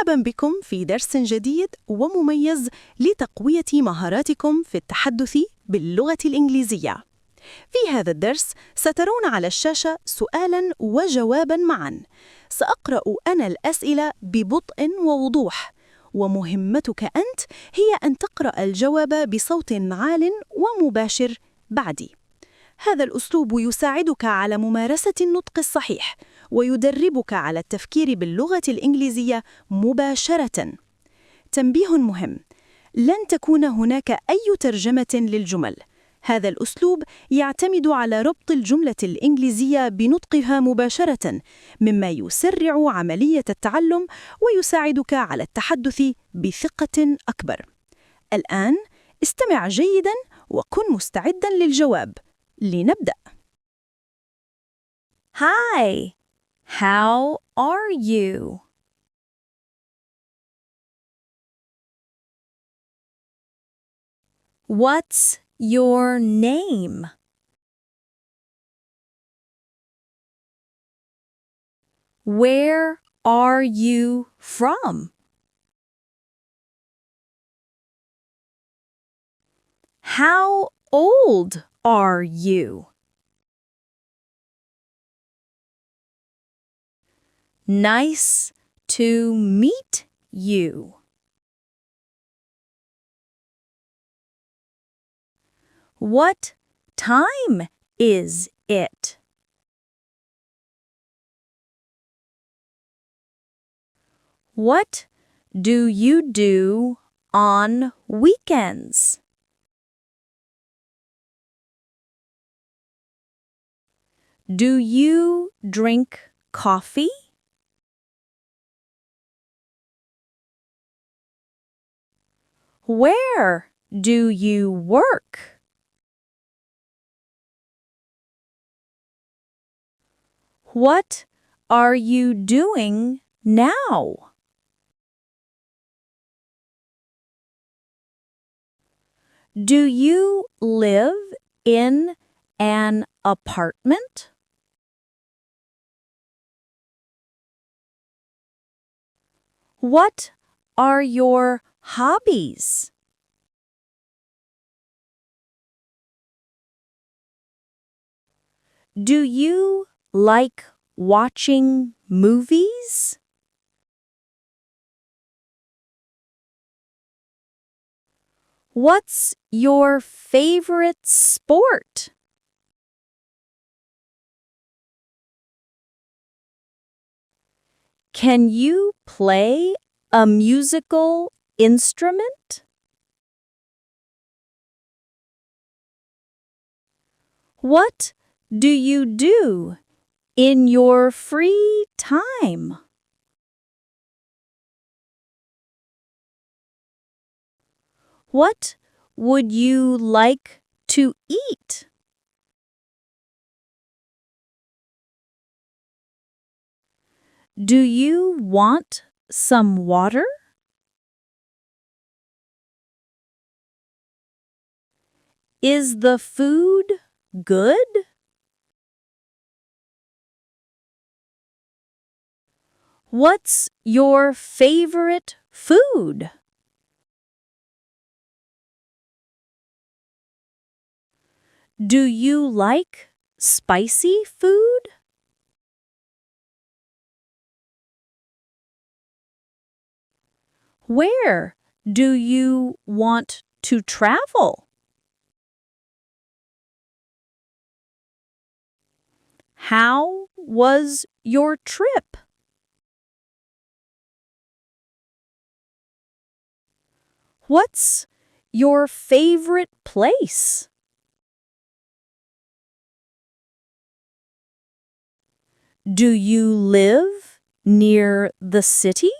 مرحباً بكم في درس جديد ومميز لتقوية مهاراتكم في التحدث باللغة الإنجليزية. في هذا الدرس سترون على الشاشة سؤالاً وجواباً معاً. سأقرأ أنا الأسئلة ببطء ووضوح، ومهمتك أنت هي أن تقرأ الجواب بصوت عال ومباشر بعدي. هذا الأسلوب يساعدك على ممارسة النطق الصحيح ويدربك على التفكير باللغة الإنجليزية مباشرة. تنبيه مهم: لن تكون هناك أي ترجمة للجمل. هذا الأسلوب يعتمد على ربط الجملة الإنجليزية بنطقها مباشرة، مما يسرع عملية التعلم ويساعدك على التحدث بثقة أكبر. الآن استمع جيداً وكن مستعداً للجواب. لنبدأ. Hi, how are you? What's your name? Where are you from? How old are you? Nice to meet you. What time is it? What do you do on weekends? Do you drink coffee? Where do you work? What are you doing now? Do you live in an apartment? What are your hobbies? Do you like watching movies? What's your favorite sport? Can you play a musical instrument? What do you do in your free time? What would you like to eat? Do you want some water? Is the food good? What's your favorite food? Do you like spicy food? Where do you want to travel? How was your trip? What's your favorite place? Do you live near the city?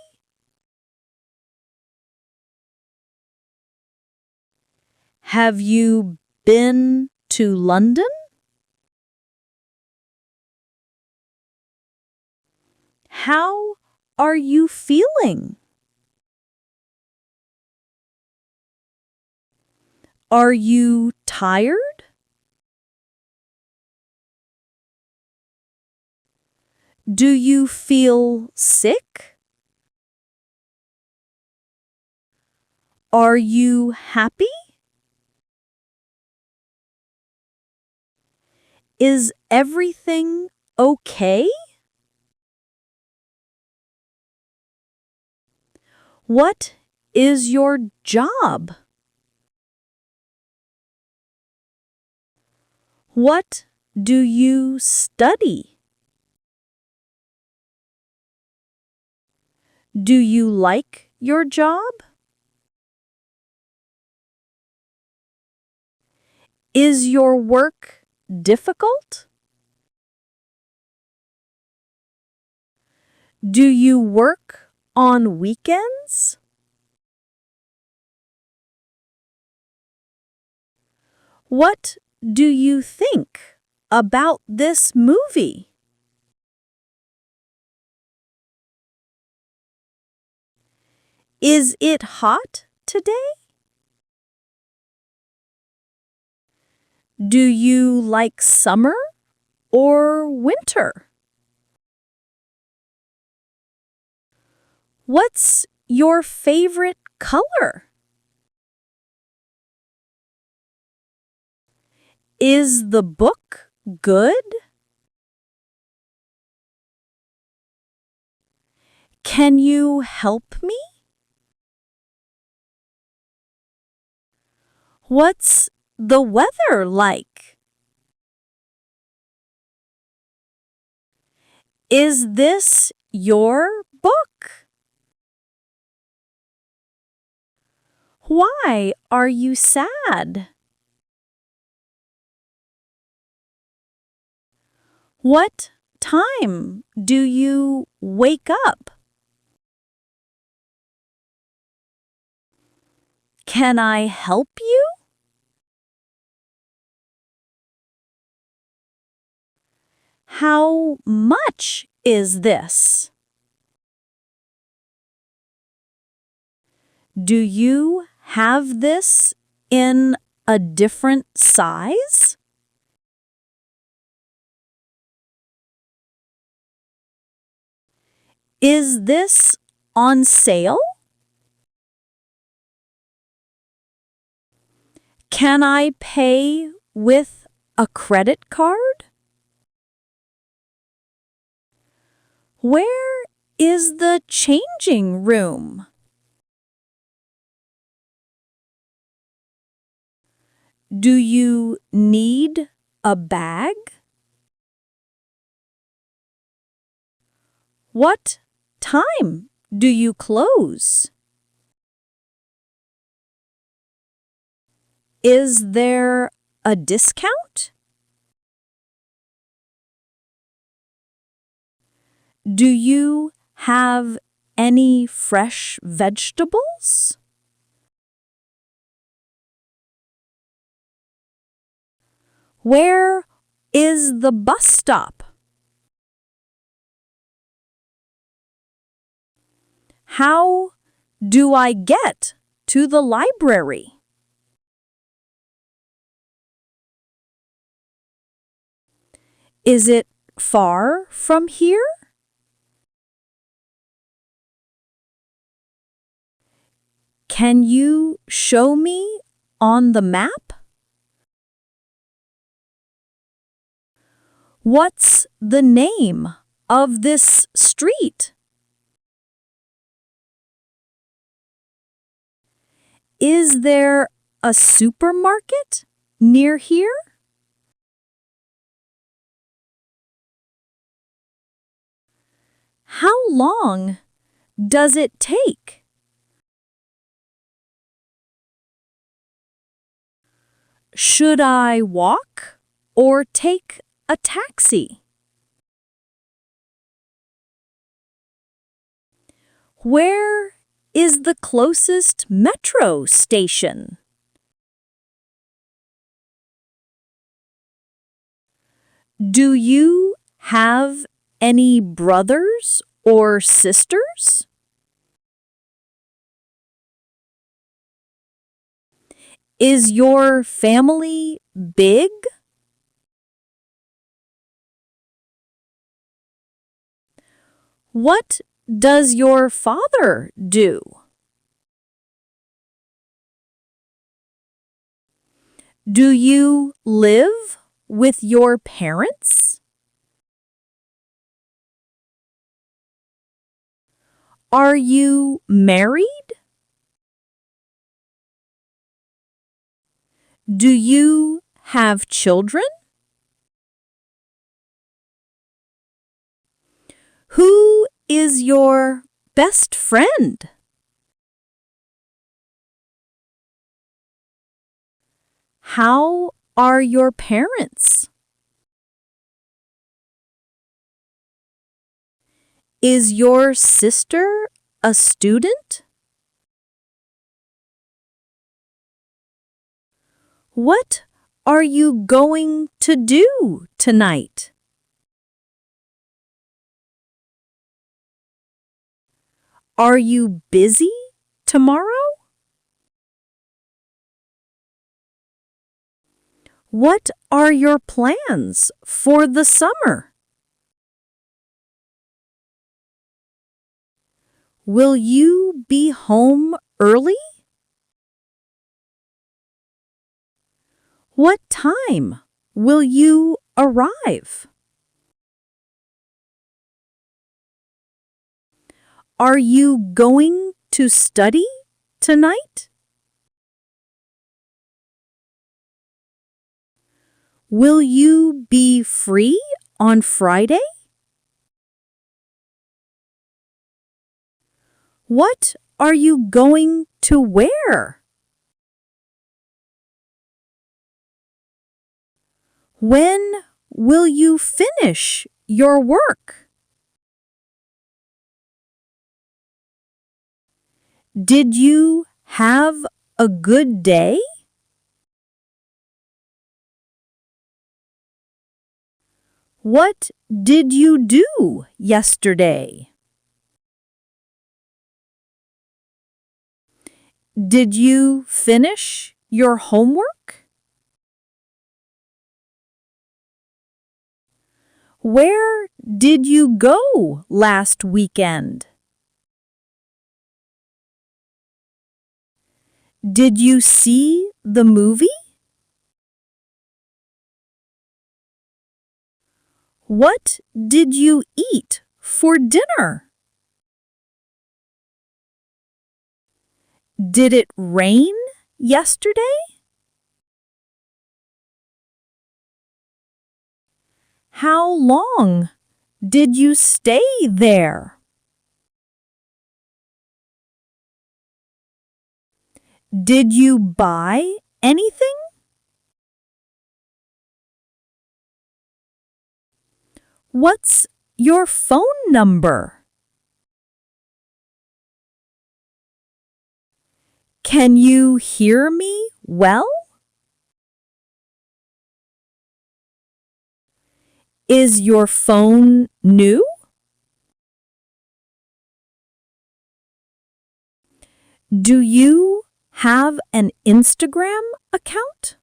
Have you been to London? How are you feeling? Are you tired? Do you feel sick? Are you happy? Is everything okay? What is your job? What do you study? Do you like your job? Is your work difficult? Do you work on weekends? What do you think about this movie? Is it hot today? Do you like summer or winter? What's your favorite color? Is the book good? Can you help me? What's the weather like? Is this your book? Why are you sad? What time do you wake up? Can I help you? How much is this? Do you have this in a different size? Is this on sale? Can I pay with a credit card? Where is the changing room? Do you need a bag? What time do you close? Is there a discount? Do you have any fresh vegetables? Where is the bus stop? How do I get to the library? Is it far from here? Can you show me on the map? What's the name of this street? Is there a supermarket near here? How long does it take? Should I walk or take a taxi? Where is the closest metro station? Do you have any brothers or sisters? Is your family big? What does your father do? Do you live with your parents? Are you married? Do you have children? Who is your best friend? How are your parents? Is your sister a student? What are you going to do tonight? Are you busy tomorrow? What are your plans for the summer? Will you be home early? What time will you arrive? Are you going to study tonight? Will you be free on Friday? What are you going to wear? When will you finish your work? Did you have a good day? What did you do yesterday? Did you finish your homework? Where did you go last weekend? Did you see the movie? What did you eat for dinner? Did it rain yesterday? How long did you stay there? Did you buy anything? What's your phone number? Can you hear me well? Is your phone new? Do you have an Instagram account?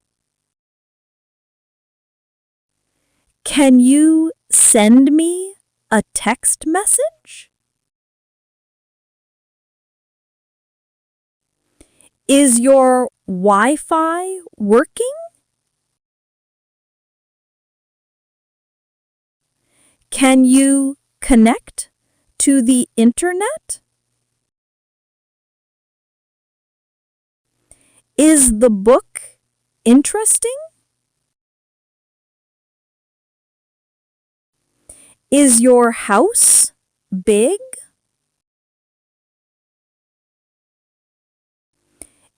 Can you send me a text message? Is your Wi-Fi working? Can you connect to the internet? Is the book interesting? Is your house big?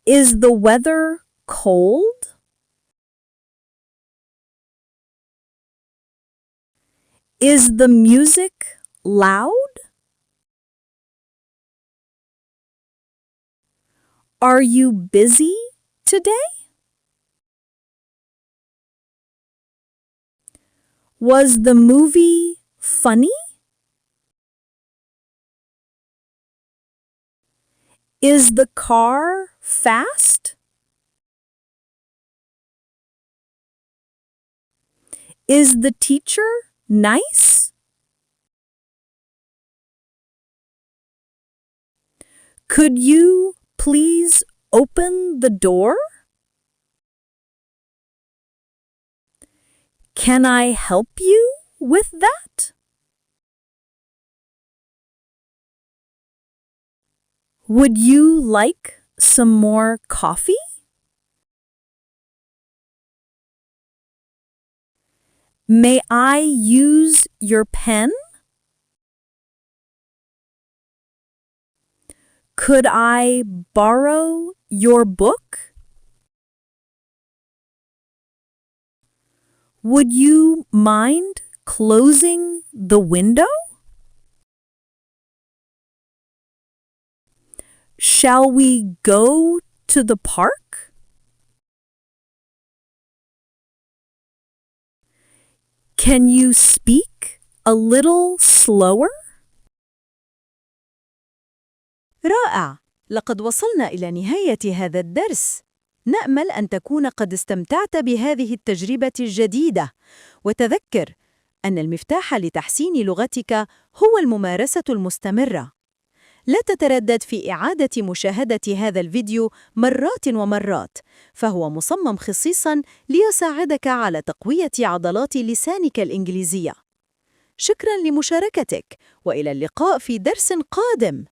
Is the weather cold? Is the music loud? Are you busy today? Was the movie funny? Is the car fast? Is the teacher nice? Could you please open the door? Can I help you with that? Would you like some more coffee? May I use your pen? Could I borrow your book? Would you mind closing the window? Shall we go to the park? Can you speak a little slower? رائع! لقد وصلنا إلى نهاية هذا الدرس. نأمل أن تكون قد استمتعت بهذه التجربة الجديدة، وتذكر أن المفتاح لتحسين لغتك هو الممارسة المستمرة. لا تتردد في إعادة مشاهدة هذا الفيديو مرات ومرات، فهو مصمم خصيصاً ليساعدك على تقوية عضلات لسانك الإنجليزية. شكراً لمشاركتك، وإلى اللقاء في درس قادم.